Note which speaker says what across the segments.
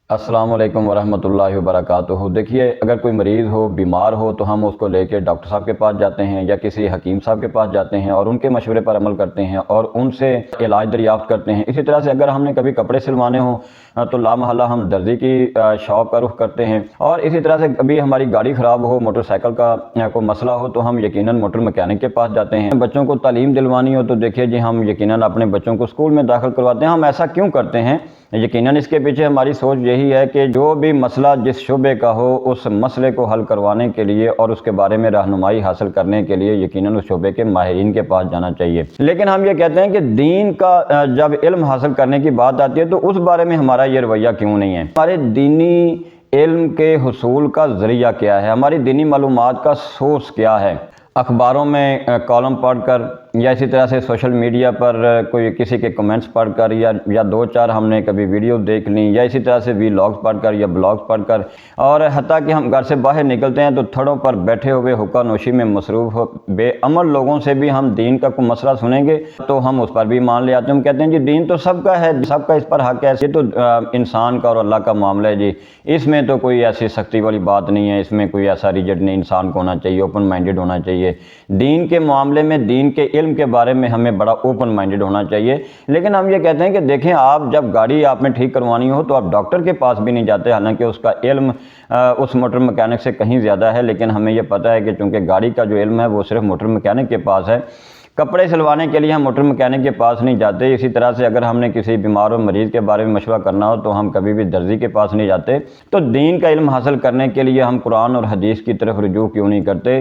Speaker 1: السلام علیکم ورحمۃ اللہ وبرکاتہ۔ دیکھیے، اگر کوئی مریض ہو، بیمار ہو، تو ہم اس کو لے کے ڈاکٹر صاحب کے پاس جاتے ہیں یا کسی حکیم صاحب کے پاس جاتے ہیں اور ان کے مشورے پر عمل کرتے ہیں اور ان سے علاج دریافت کرتے ہیں۔ اسی طرح سے اگر ہم نے کبھی کپڑے سلوانے ہوں تو لامحالہ ہم درزی کی شاپ کا رخ کرتے ہیں، اور اسی طرح سے کبھی ہماری گاڑی خراب ہو، موٹر سائیکل کا کوئی مسئلہ ہو تو ہم یقیناً موٹر مکینک کے پاس جاتے ہیں۔ بچوں کو تعلیم دلوانی ہو تو دیکھیے جی، ہم یقیناً اپنے بچوں کو اسکول میں داخل کرواتے ہیں۔ ہم ایسا کیوں کرتے ہیں؟ یقیناً اس کے پیچھے ہماری سوچ یہی ہے کہ جو بھی مسئلہ جس شعبے کا ہو، اس مسئلے کو حل کروانے کے لیے اور اس کے بارے میں رہنمائی حاصل کرنے کے لیے یقیناً اس شعبے کے ماہرین کے پاس جانا چاہیے۔ لیکن ہم یہ کہتے ہیں کہ دین کا جب علم حاصل کرنے کی بات آتی ہے تو اس بارے میں ہمارا یہ رویہ کیوں نہیں ہے؟ ہمارے دینی علم کے حصول کا ذریعہ کیا ہے؟ ہماری دینی معلومات کا سورس کیا ہے؟ اخباروں میں کالم پڑھ کر یا اسی طرح سے سوشل میڈیا پر کوئی کسی کے کمنٹس پڑھ کر یا دو چار ہم نے کبھی ویڈیو دیکھ لیں، یا اسی طرح سے ویلاگز پڑھ کر یا بلاگز پڑھ کر، اور حتیٰ کہ ہم گھر سے باہر نکلتے ہیں تو تھڑوں پر بیٹھے ہوئے حقہ نوشی میں مصروف بے عمل لوگوں سے بھی ہم دین کا کوئی مسئلہ سنیں گے تو ہم اس پر بھی مان لے آتے ہیں۔ ہم کہتے ہیں جی دین تو سب کا ہے، سب کا اس پر حق ہے، یہ تو انسان کا اور اللہ کا معاملہ ہے، جی اس میں تو کوئی ایسی سختی والی بات نہیں ہے، اس میں کوئی ایسا ریجڈ نہیں، انسان کو ہونا چاہیے، اوپن مائنڈڈ ہونا چاہیے۔ دین کے معاملے میں، دین کے علم کے بارے میں ہمیں بڑا اوپن مائنڈڈ ہونا چاہیے۔ لیکن ہم یہ کہتے ہیں کہ دیکھیں، آپ جب گاڑی آپ نے ٹھیک کروانی ہو تو آپ ڈاکٹر کے پاس بھی نہیں جاتے، حالانکہ اس کا علم اس موٹر مکینک سے کہیں زیادہ ہے، لیکن ہمیں یہ پتہ ہے کہ چونکہ گاڑی کا جو علم ہے وہ صرف موٹر مکینک کے پاس ہے۔ کپڑے سلوانے کے لیے ہم موٹر مکینک کے پاس نہیں جاتے۔ اسی طرح سے اگر ہم نے کسی بیمار اور مریض کے بارے میں مشورہ کرنا ہو تو ہم کبھی بھی درزی کے پاس نہیں جاتے۔ تو دین کا علم حاصل کرنے کے لیے ہم قرآن اور حدیث کی طرف رجوع کیوں نہیں کرتے،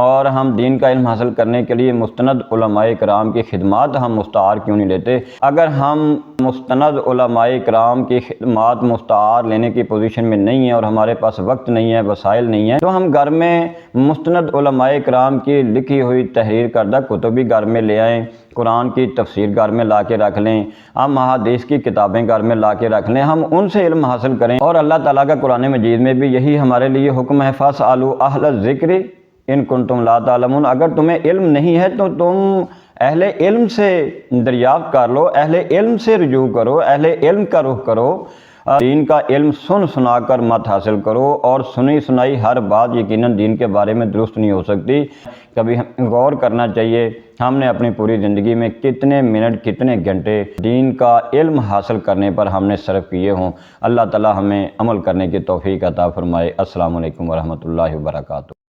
Speaker 1: اور ہم دین کا علم حاصل کرنے کے لیے مستند علماء کرام کی خدمات ہم مستعار کیوں نہیں لیتے؟ اگر ہم مستند علماء کرام کی خدمات مستعار لینے کی پوزیشن میں نہیں ہیں اور ہمارے پاس وقت نہیں ہے، وسائل نہیں ہیں، تو ہم گھر میں مستند علماء کرام کی لکھی ہوئی تحریر کردہ کتب بھی گھر میں لے آئیں، قرآن کی تفسیر گھر میں لا کے رکھ لیں، ہم احادیث کی کتابیں گھر میں لا کے رکھ لیں، ہم ان سے علم حاصل کریں۔ اور اللہ تعالیٰ کا قرآن مجید میں بھی یہی ہمارے لیے حکم ہے، فَاسْأَلُوا أَهْلَ الذِّكْرِ إِن كُنتُمْ لَا تَعْلَمُونَ۔ اگر تمہیں علم نہیں ہے تو تم اہل علم سے دریافت کر لو، اہل علم سے رجوع کرو، اہل علم کا رخ کرو۔ دین کا علم سن سنا کر مت حاصل کرو، اور سنی سنائی ہر بات یقیناً دین کے بارے میں درست نہیں ہو سکتی۔ کبھی غور کرنا چاہیے ہم نے اپنی پوری زندگی میں کتنے منٹ، کتنے گھنٹے دین کا علم حاصل کرنے پر ہم نے صرف کیے ہوں۔ اللہ تعالی ہمیں عمل کرنے کی توفیق عطا فرمائے۔ السلام علیکم ورحمۃ اللہ وبرکاتہ۔